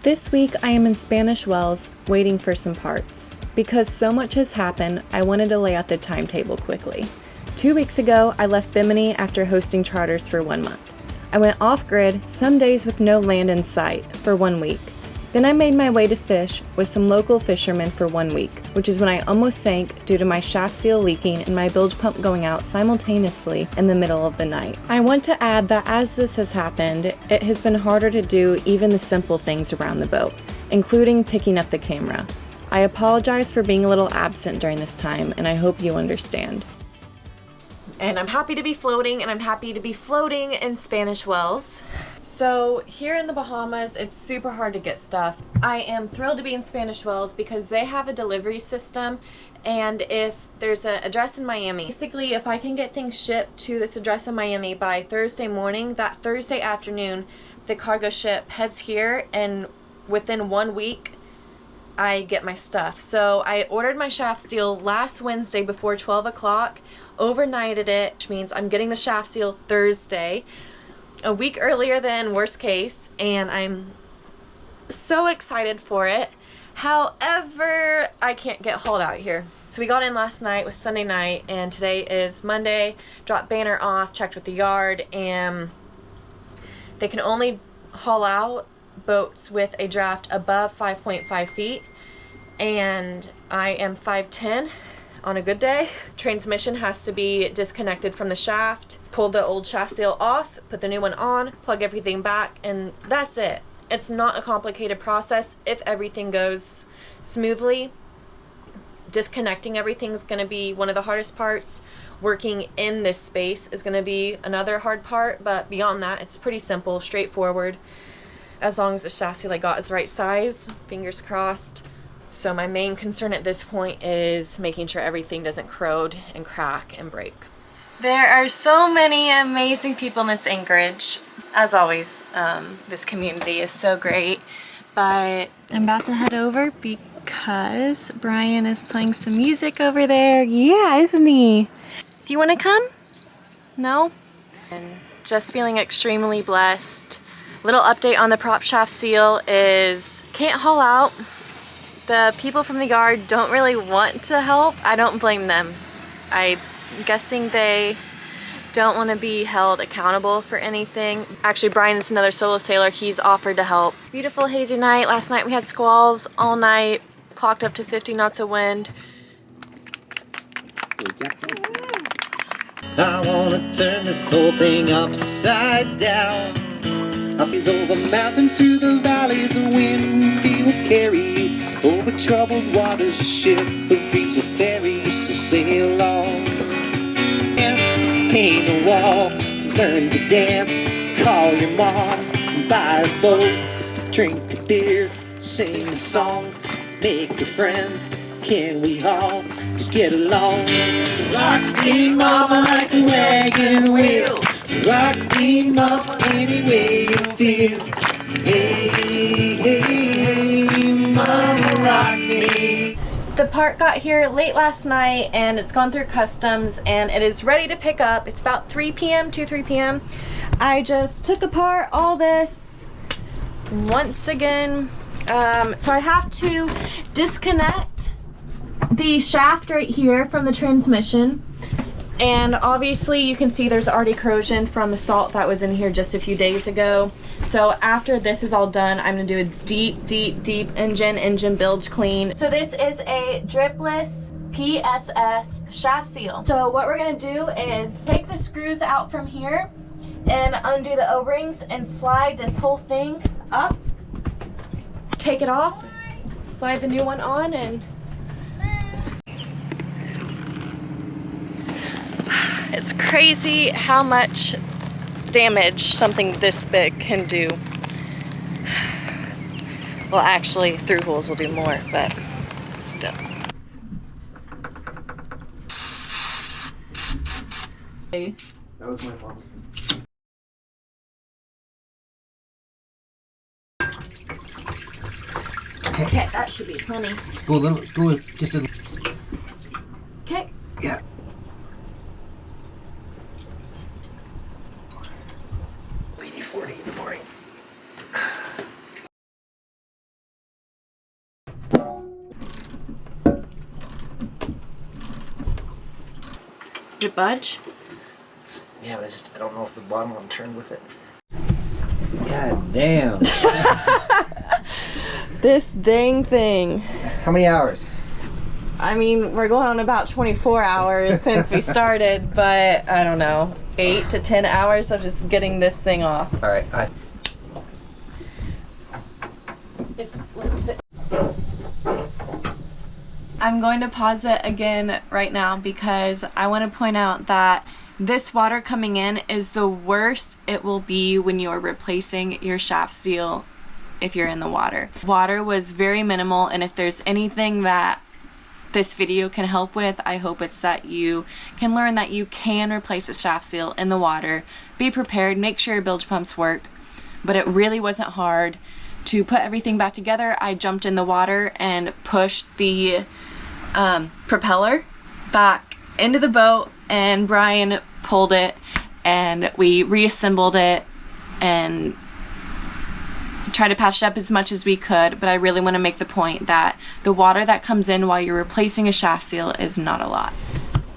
This week I am in Spanish Wells waiting for some parts. Because so much has happened, I wanted to lay out the timetable quickly. 2 weeks ago, I left Bimini after hosting charters for 1 month. I went off-grid, some days with no land in sight, for 1 week. Then I made my way to fish with some local fishermen for 1 week, which is when I almost sank due to my shaft seal leaking and my bilge pump going out simultaneously in the middle of the night. I want to add that as this has happened, it has been harder to do even the simple things around the boat, including picking up the camera. I apologize for being a little absent during this time, and I hope you understand. And I'm happy to be floating, and I'm happy to be floating in Spanish Wells. So here in the Bahamas, it's super hard to get stuff. I am thrilled to be in Spanish Wells because they have a delivery system, and if there's an address in Miami, basically if I can get things shipped to this address in Miami by Thursday morning, that Thursday afternoon, the cargo ship heads here, and within 1 week, I get my stuff. So I ordered my shaft steel last Wednesday before 12 o'clock, overnighted it, which means I'm getting the shaft steel Thursday, a week earlier than worst case, and I'm so excited for it. However, I can't get hauled out here. So we got in last night, was Sunday night, and today is Monday. Dropped banner off, checked with the yard, and they can only haul out boats with a draft above 5.5 feet, and I am 5'10" on a good day. Transmission has to be disconnected from the shaft, pull the old shaft seal off, put the new one on, plug everything back, and that's it. It's not a complicated process if everything goes smoothly. Disconnecting everything is going to be one of the hardest parts. Working in this space is going to be another hard part, but beyond that, it's pretty simple, straightforward. As long as the shaft seal I got is the right size, fingers crossed. So my main concern at this point is making sure everything doesn't corrode and crack and break. There are so many amazing people in this anchorage. As always, this community is so great, but I'm about to head over because Brian is playing some music over there. Yeah, isn't he? Do you want to come? No? And just feeling extremely blessed. Little update on the prop shaft seal is can't haul out. The people from the yard don't really want to help. I don't blame them. I'm guessing they don't want to be held accountable for anything. Actually, Brian is another solo sailor. He's offered to help. Beautiful hazy night. Last night we had squalls all night. Clocked up to 50 knots of wind. I wanna turn this whole thing upside down. Up these over mountains to the valleys, the wind we will carry you. Over troubled waters, a ship of dreams will ferry you, so sail on. And paint a wall, learn to dance, call your mom, buy a boat, drink a beer, sing a song, make a friend. Can we all just get along? Rock me, mama, like a wagon wheel. Rock me, mama, any way you feel. Hey, hey, mama, rock me. The part got here late last night, and it's gone through customs, and it is ready to pick up. It's about 3 p.m., 3 p.m. I just took apart all this once again. So I have to disconnect the shaft right here from the transmission, and obviously you can see there's already corrosion from the salt that was in here just a few days ago. So after this is all done, I'm gonna do a deep engine bilge clean. So this is a dripless PSS shaft seal. So what we're gonna do is take the screws out from here and undo the O-rings and slide this whole thing up, take it off, slide the new one on, and it's crazy how much damage something this big can do. Well, actually, through holes will do more, but still. That was my mom. Okay, that should be plenty. Go just a... Okay. Yeah. Did it budge? Yeah, but I don't know if the bottom one turned with it. God damn. This dang thing. How many hours? I mean, we're going on about 24 hours since we started, but I don't know, 8 to 10 hours of just getting this thing off. All right. I'm going to pause it again right now because I want to point out that this water coming in is the worst it will be when you're replacing your shaft seal if you're in the water. Water was very minimal, and if there's anything that this video can help with, I hope it's that you can learn that you can replace a shaft seal in the water. Be prepared, make sure your bilge pumps work, but it really wasn't hard. To put everything back together, I jumped in the water and pushed the propeller back into the boat, and Brian pulled it and we reassembled it and tried to patch it up as much as we could. But I really want to make the point that the water that comes in while you're replacing a shaft seal is not a lot.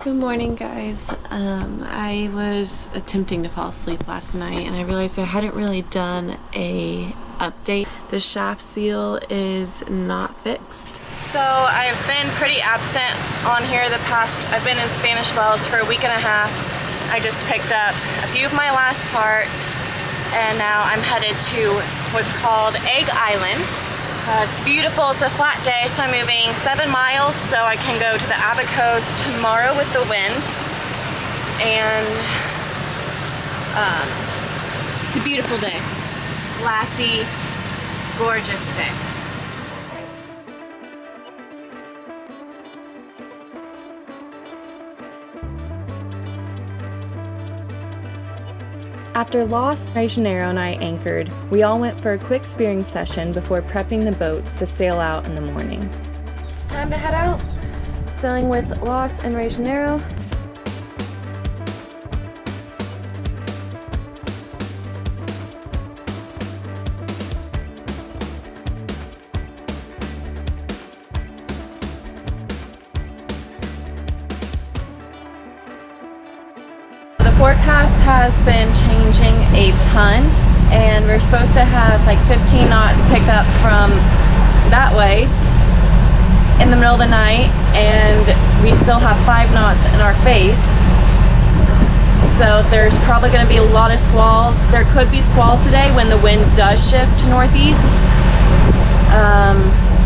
Good morning, guys. I was attempting to fall asleep last night and I realized I hadn't really done a update. The shaft seal is not fixed. So I've been pretty absent on here I've been in Spanish Wells for a week and a half. I just picked up a few of my last parts and now I'm headed to what's called Egg Island. It's beautiful, it's a flat day, so I'm moving 7 miles so I can go to the Abacos tomorrow with the wind. And it's a beautiful day. Glassy, gorgeous day. After Lost, Ray Janeiro and I anchored, we all went for a quick spearing session before prepping the boats to sail out in the morning. It's time to head out. Sailing with Lost and Ray Janeiro. The forecast has been changing a ton, and we're supposed to have like 15 knots pick up from that way in the middle of the night, and we still have 5 knots in our face. So there's probably going to be a lot of squalls. There could be squalls today when the wind does shift to northeast.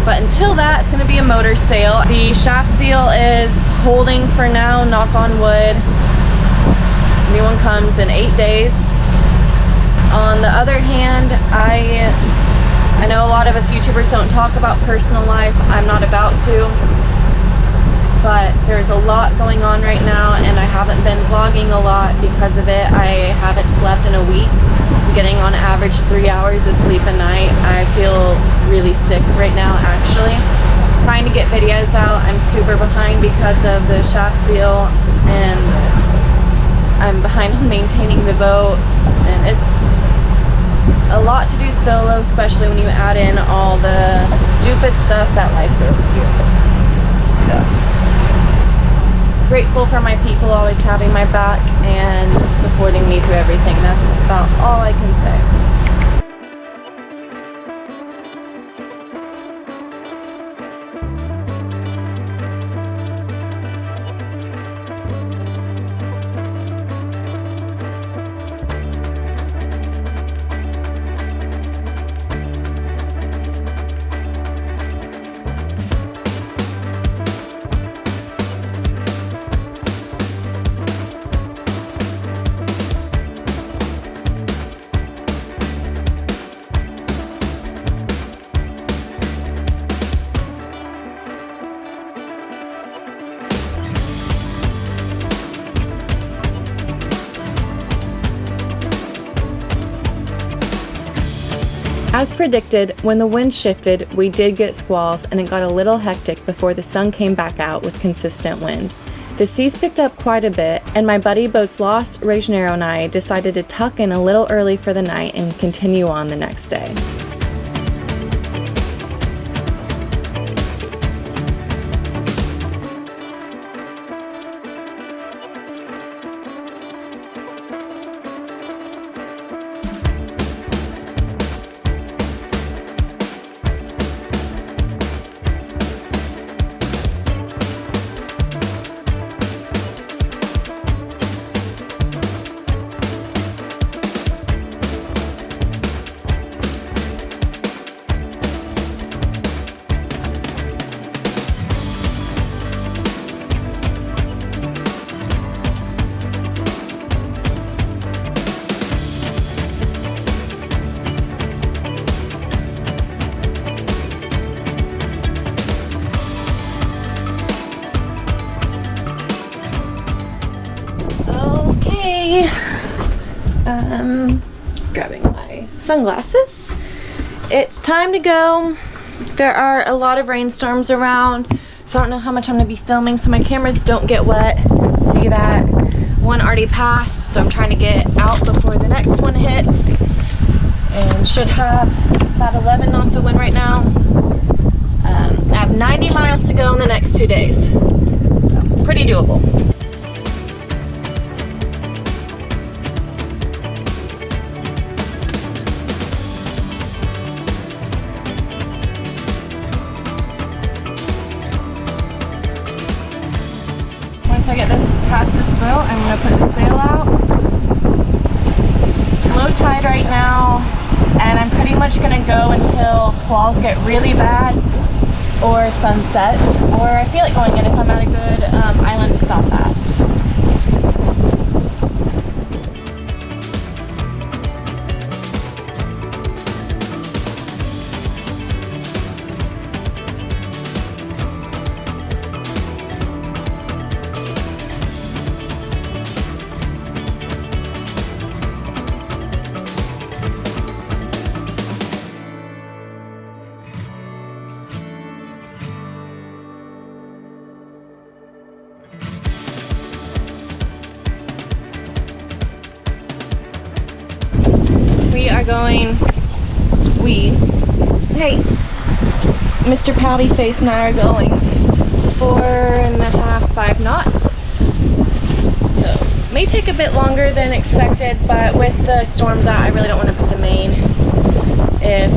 But until that, it's going to be a motor sail. The shaft seal is holding for now, knock on wood. New one comes in 8 days. On the other hand, I know a lot of us YouTubers don't talk about personal life. I'm not about to, but there's a lot going on right now and I haven't been vlogging a lot because of it. I haven't slept in a week. I'm getting on average 3 hours of sleep a night. I feel really sick right now, actually. Trying to get videos out. I'm super behind because of the shaft seal, and I'm behind on maintaining the boat, and it's a lot to do solo, especially when you add in all the stupid stuff that life throws you. So, grateful for my people always having my back and supporting me through everything. That's about all I can say. As predicted, when the wind shifted, we did get squalls and it got a little hectic before the sun came back out with consistent wind. The seas picked up quite a bit, and my buddy boats Lost, Ray Janeiro and I decided to tuck in a little early for the night and continue on the next day. Grabbing my sunglasses. It's time to go. There are a lot of rainstorms around, so I don't know how much I'm gonna be filming so my cameras don't get wet. See that? One already passed, so I'm trying to get out before the next one hits. And should have about 11 knots of wind right now. I have 90 miles to go in the next 2 days, so pretty doable. Once I get this past this boat, I'm gonna put the sail out. It's low tide right now, and I'm pretty much gonna go until squalls get really bad or sunsets, or I feel like going in if I'm at a good island to stop at. Mr. Pouty Face and I are going 4.5, 5 knots. So, may take a bit longer than expected, but with the storms out, I really don't want to put the main. If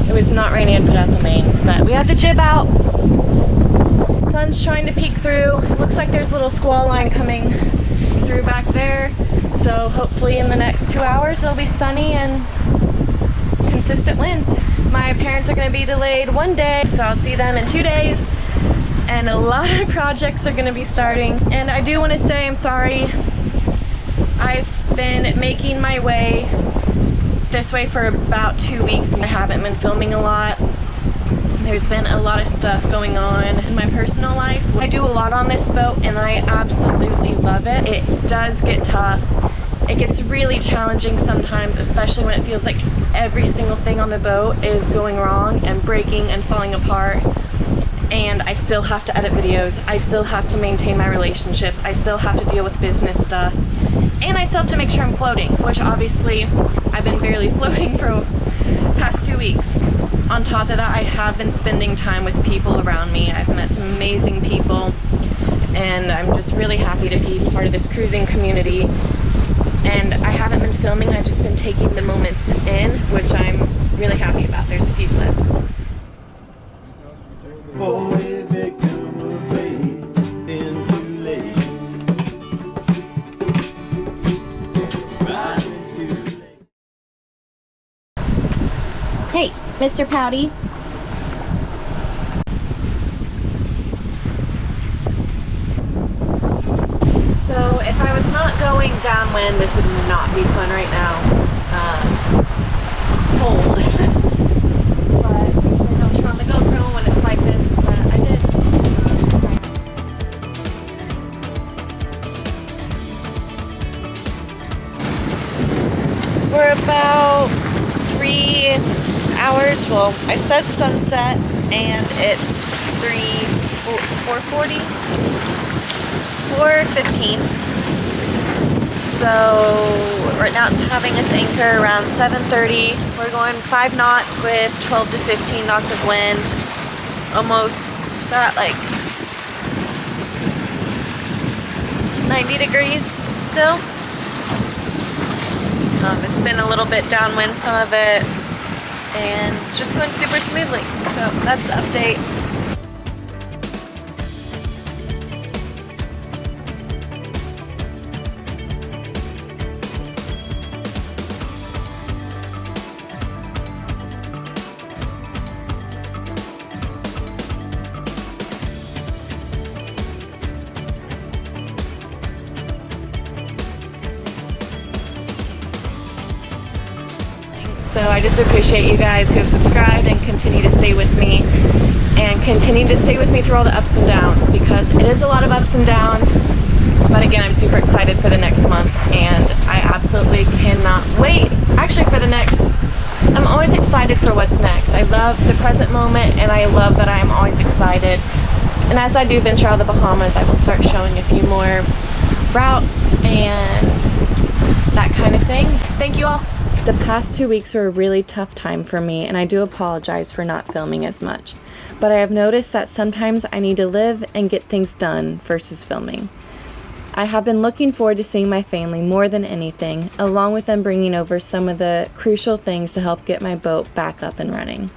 it was not rainy, I'd put out the main. But we have the jib out. Sun's trying to peek through. Looks like there's a little squall line coming through back there. So hopefully in the next 2 hours it'll be sunny and consistent winds. My parents are going to be delayed 1 day, so I'll see them in 2 days. And a lot of projects are going to be starting. And I do want to say I'm sorry. I've been making my way this way for about 2 weeks and I haven't been filming a lot. There's been a lot of stuff going on in my personal life. I do a lot on this boat and I absolutely love it. It does get tough. It gets really challenging sometimes, especially when it feels like every single thing on the boat is going wrong and breaking and falling apart. And I still have to edit videos. I still have to maintain my relationships. I still have to deal with business stuff. And I still have to make sure I'm floating, which obviously I've been barely floating for past 2 weeks. On top of that, I have been spending time with people around me. I've met some amazing people and I'm just really happy to be part of this cruising community. And I haven't been filming, I've just been taking the moments in, which I'm really happy about. There's a few clips. Hey, Mr. Pouty. So if I was not going downwind, this would not be fun right now. It's cold. But usually I don't turn on the GoPro when it's like this, but I did. We're about 3 hours. Well, I said sunset and it's 4:40. 4:15. So right now it's having us anchor around 7:30. We're going 5 knots with 12 to 15 knots of wind. Almost, it's at like 90 degrees still. It's been a little bit downwind, some of it, and just going super smoothly. So that's the update. So I just appreciate you guys who have subscribed and continue to stay with me, and continue to stay with me through all the ups and downs, because it is a lot of ups and downs. But again, I'm super excited for the next month, and I absolutely cannot wait. Actually, I'm always excited for what's next. I love the present moment, and I love that I'm always excited. And as I do venture out of the Bahamas, I will start showing a few more routes and that kind of thing. Thank you all. The past 2 weeks were a really tough time for me, and I do apologize for not filming as much. But I have noticed that sometimes I need to live and get things done versus filming. I have been looking forward to seeing my family more than anything, along with them bringing over some of the crucial things to help get my boat back up and running.